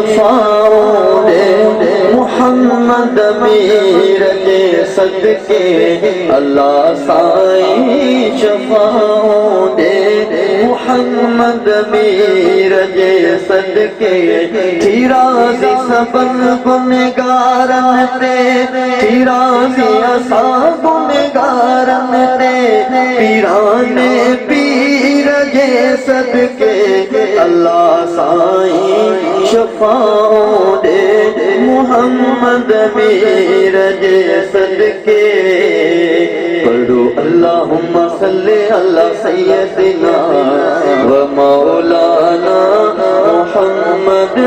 शफाओं दे मुहम्मद मीर के सदके अल्लाह साईं शफाओं दे मुहम्मद मीर के सदके थीराज़ी सबन गुनगारन ते थीराज़ी असा गुनगारन ते पीराने पीर के सदके अल्लाह साईं शफाओं दे मुहम्मद मीर के सदके पढ़ो अल्लाहुम्मा सल्ली अला सय्यदिना व मौलाना मुहम्मद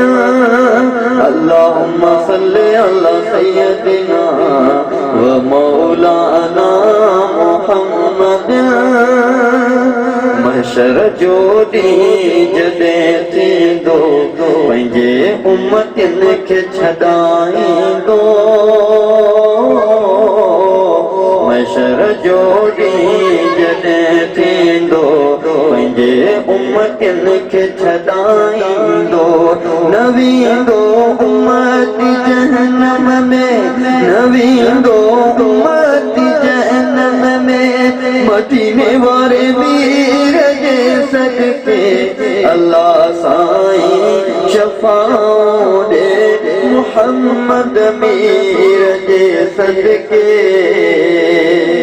अल्लाहुम्मा सल्ली अला सय्यदिना व मौलाना मुहम्मद महशर जो ॾींहुं जॾहिं थींदो पंहिंजे उम्मतियुनि खे छॾाईंदो महशर जो ॾींहुं जॾहिं थींदो पंहिंजे उम्मतियुनि खे छॾाईंदो न वेंदो उम्मती जहन्नम में न वेंदो उम्मती जहन्नम में मदीने वारे वीर जे सदके अल्लाह साईं शफाओं दे मुहम्मद मीर जे सदके